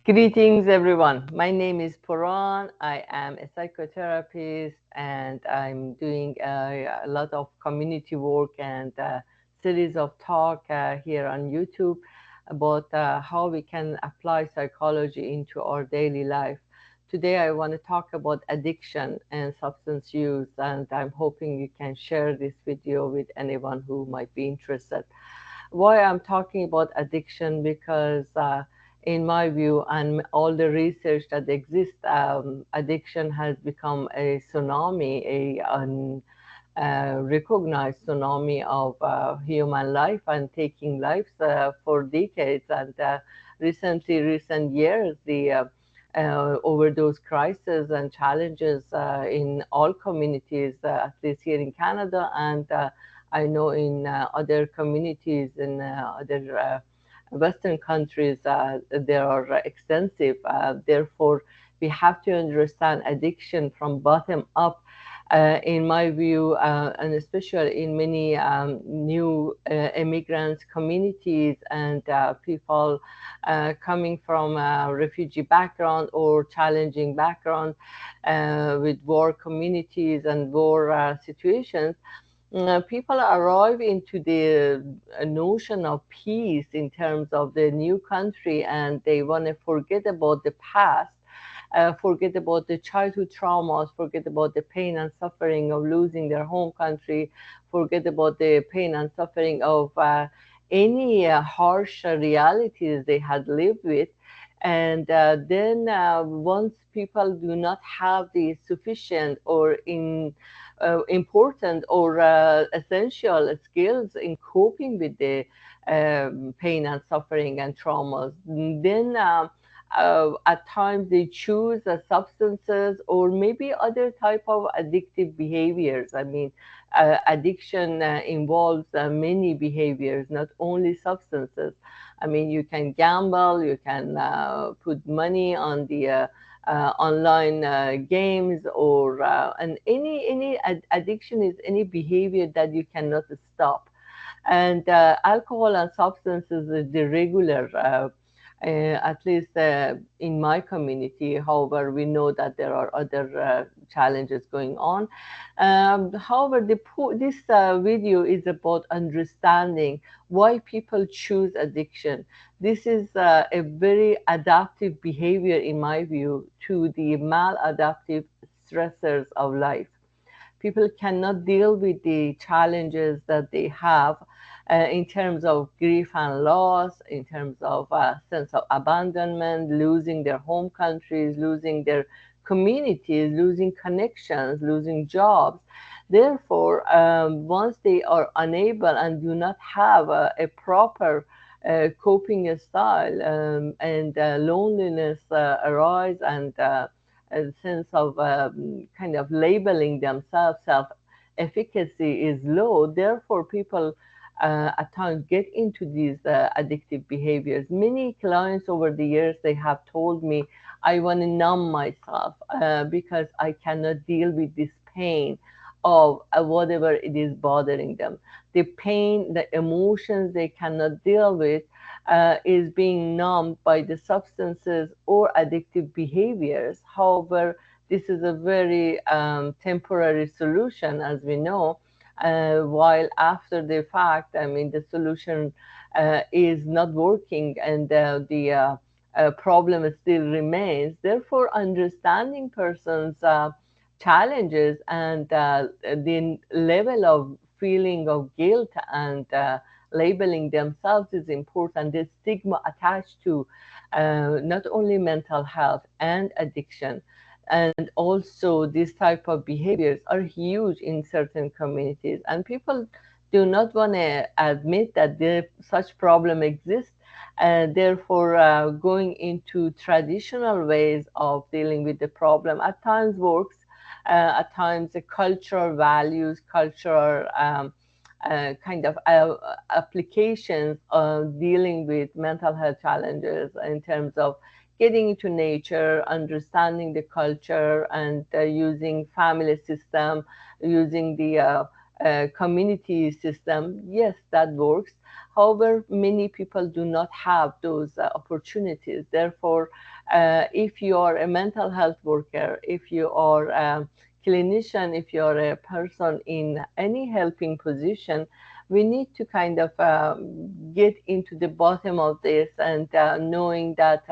Greetings, everyone. My name is Puran. I am a psychotherapist and I'm doing a lot of community work and a series of talk here on YouTube about how we can apply psychology into our daily life. Today, I want to talk about addiction and substance use, and I'm hoping you can share this video with anyone who might be interested. Why I'm talking about addiction, because in my view and all the research that exists, addiction has become a tsunami, recognized tsunami of human life and taking lives for decades. And recent years, the overdose crisis and challenges in all communities, at least here in Canada, and I know in other communities in other Western countries, they are extensive. Therefore, we have to understand addiction from bottom up. In my view, and especially in many new immigrants communities and people coming from a refugee background or challenging background with war communities and war situations, people arrive into the notion of peace in terms of the new country, and they want to forget about the past, forget about the childhood traumas, forget about the pain and suffering of losing their home country, forget about the pain and suffering of any harsh realities they had lived with. And then once people do not have the sufficient or important or essential skills in coping with the pain and suffering and traumas, then at times they choose substances or maybe other type of addictive behaviors. I mean, addiction involves many behaviors, not only substances. I mean, you can gamble, you can put money on the online games, or and addiction is any behavior that you cannot stop. And alcohol and substances is the regular, at least in my community. However, we know that there are other challenges going on. However, this video is about understanding why people choose addiction. This is a very adaptive behavior, in my view, to the maladaptive stressors of life. People cannot deal with the challenges that they have in terms of grief and loss, in terms of sense of abandonment, losing their home countries, losing their communities, losing connections, losing jobs. Therefore, once they are unable and do not have a proper coping style, and loneliness arise, and a sense of kind of labeling themselves, self efficacy is low. Therefore, people at times get into these addictive behaviors. Many clients over the years, they have told me, I want to numb myself because I cannot deal with this pain of whatever it is bothering them. The pain, the emotions they cannot deal with is being numbed by the substances or addictive behaviors. However, this is a very temporary solution, as we know. While after the fact, I mean, the solution is not working, and the problem still remains. Therefore, understanding persons' challenges and the level of feeling of guilt and labeling themselves is important. The stigma attached to not only mental health and addiction, and also these type of behaviors are huge in certain communities, and people do not want to admit that such problem exists. And therefore, going into traditional ways of dealing with the problem at times works. At times, the cultural values, cultural kind of applications of dealing with mental health challenges in terms of getting into nature, understanding the culture, and using family system, using the community system, yes, that works. However, many people do not have those opportunities. Therefore, if you are a mental health worker, if you are a clinician, if you are a person in any helping position, we need to kind of get into the bottom of this, and knowing that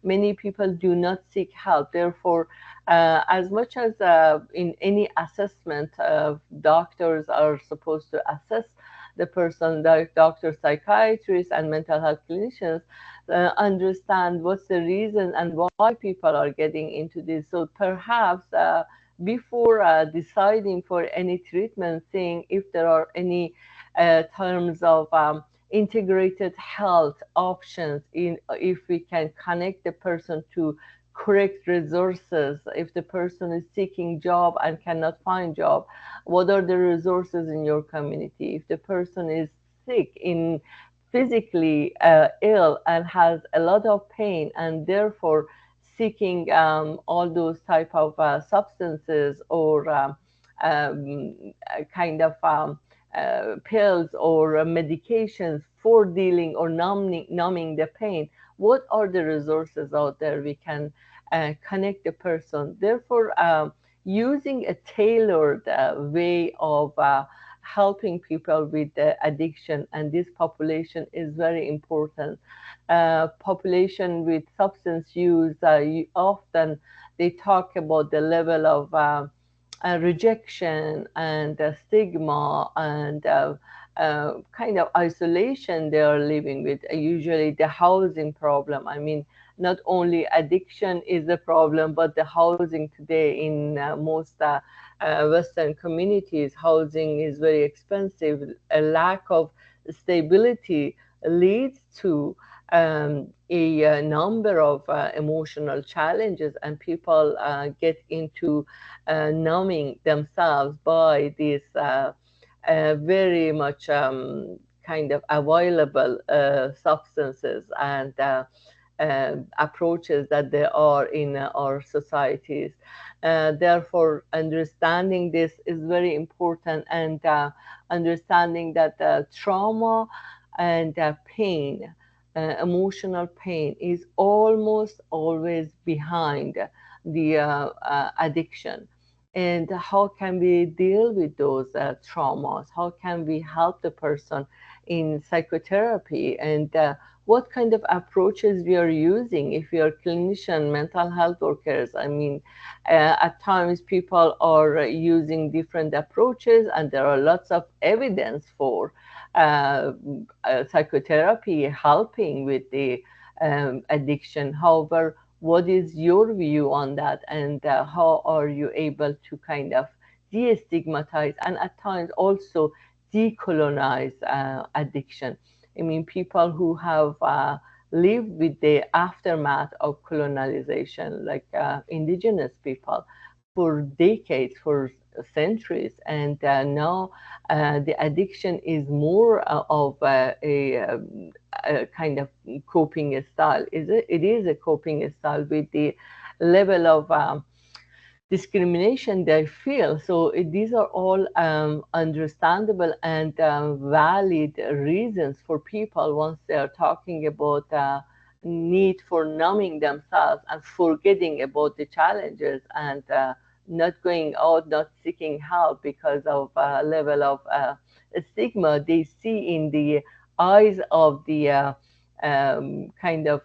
many people do not seek help. Therefore, as much as in any assessment, doctors are supposed to assess the person, the doctors, psychiatrists, and mental health clinicians understand what's the reason and why people are getting into this. So perhaps before deciding for any treatment, seeing if there are any terms of integrated health options, in if we can connect the person to correct resources, if the person is seeking job and cannot find job, what are the resources in your community? If the person is sick, in physically ill and has a lot of pain, and therefore seeking all those type of substances, or kind of pills or medications for dealing or numbing the pain, what are the resources out there we can connect the person? Therefore, using a tailored way of helping people with addiction and this population is very important. Population with substance use, often they talk about the level of rejection and stigma and kind of isolation they are living with. Usually the housing problem. I mean, not only addiction is a problem, but the housing today in most Western communities, housing is very expensive. A lack of stability leads to a number of emotional challenges, and people get into numbing themselves by these very much kind of available substances and approaches that there are in our societies. Therefore, understanding this is very important, and understanding that trauma and pain, emotional pain, is almost always behind the addiction. And how can we deal with those traumas? How can we help the person in psychotherapy? And what kind of approaches we are using? If we are clinician, mental health workers, I mean, at times people are using different approaches, and there are lots of evidence for uh, psychotherapy helping with the addiction. However, what is your view on that, and how are you able to kind of de-stigmatize and at times also decolonize addiction? I mean, people who have lived with the aftermath of colonization, like indigenous people, for decades, for centuries, and now the addiction is more of a kind of coping style. It is a coping style with the level of discrimination they feel. So these are all understandable and valid reasons for people once they are talking about need for numbing themselves and forgetting about the challenges, and not going out, not seeking help because of level of stigma they see in the eyes of the kind of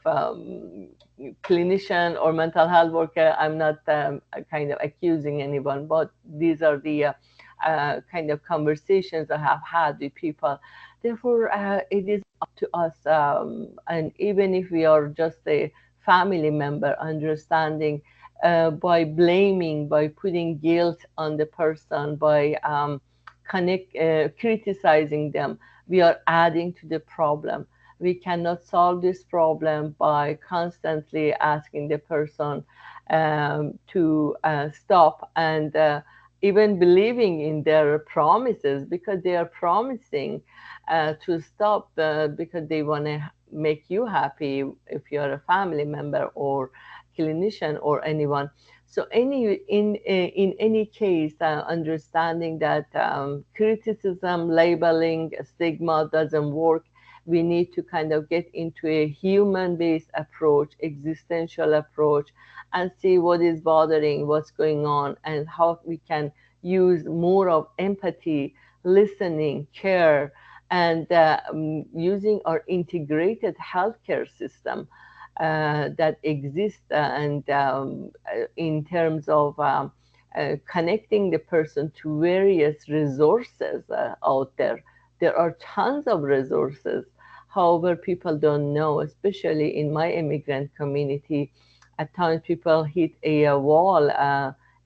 clinician or mental health worker. I'm not kind of accusing anyone, but these are the kind of conversations I have had with people. Therefore, it is up to us, and even if we are just a family member, understanding by blaming, by putting guilt on the person, by criticizing them, we are adding to the problem. We cannot solve this problem by constantly asking the person to stop, and even believing in their promises, because they are promising to stop because they want to make you happy if you're a family member or clinician or anyone. So in any case, understanding that criticism, labeling, stigma doesn't work, we need to kind of get into a human-based approach, existential approach, and see what is bothering, what's going on, and how we can use more of empathy, listening, care, and using our integrated healthcare system that exists and in terms of connecting the person to various resources out there. There are tons of resources. However, people don't know, especially in my immigrant community. At times, people hit a wall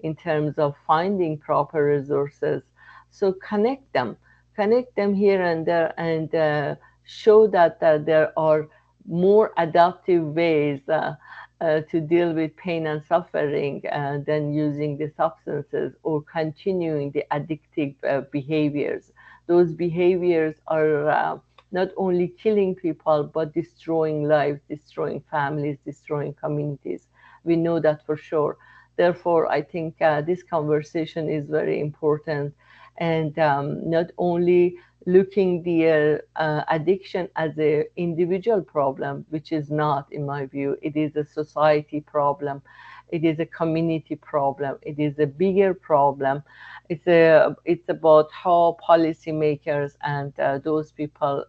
in terms of finding proper resources. So connect them here and there, and show that there are more adaptive ways to deal with pain and suffering than using the substances or continuing the addictive behaviors. Those behaviors are not only killing people, but destroying lives, destroying families, destroying communities. We know that for sure. Therefore, I think this conversation is very important, and not only looking the addiction as an individual problem, which is not, in my view. It is a society problem. It is a community problem. It is a bigger problem. It's about how policymakers and those people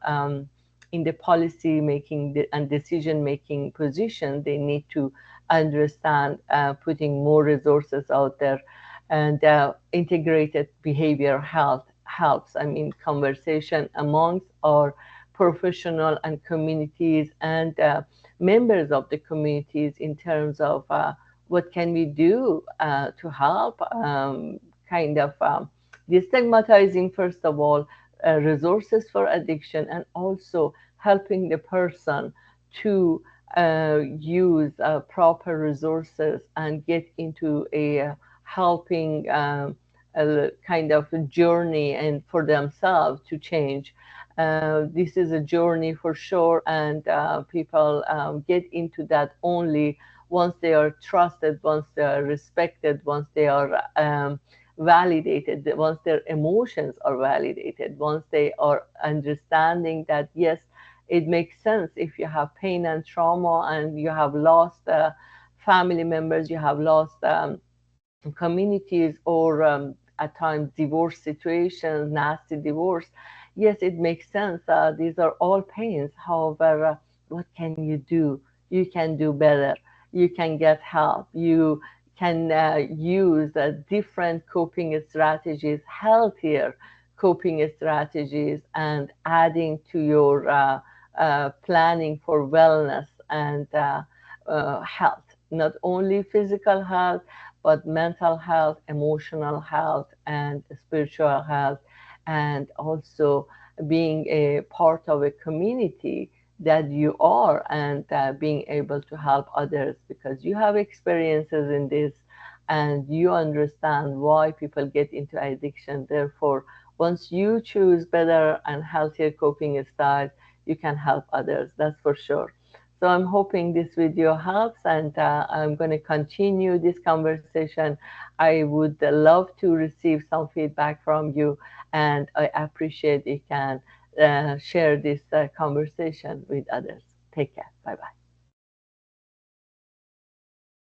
in the policy making and decision making position, they need to understand putting more resources out there, and integrated behavior health helps. I mean, conversation amongst our professional and communities and members of the communities in terms of what can we do to help, kind of destigmatizing, first of all, resources for addiction, and also helping the person to use proper resources and get into a helping a kind of a journey and for themselves to change. This is a journey for sure, and people get into that only once they are trusted, once they are respected, once they are validated, once their emotions are validated, once they are understanding that, yes, it makes sense if you have pain and trauma and you have lost family members, you have lost communities, or at times divorce situations, nasty divorce. Yes, it makes sense. These are all pains. However, what can you do? You can do better. You can get help. You can use different coping strategies, healthier coping strategies, and adding to your planning for wellness and health, not only physical health, but mental health, emotional health, and spiritual health, and also being a part of a community that you are, and being able to help others because you have experiences in this and you understand why people get into addiction. Therefore, once you choose better and healthier coping styles, you can help others, that's for sure. So I'm hoping this video helps, and I'm going to continue this conversation. I would love to receive some feedback from you, and I appreciate you can share this conversation with others. Take care. Bye-bye.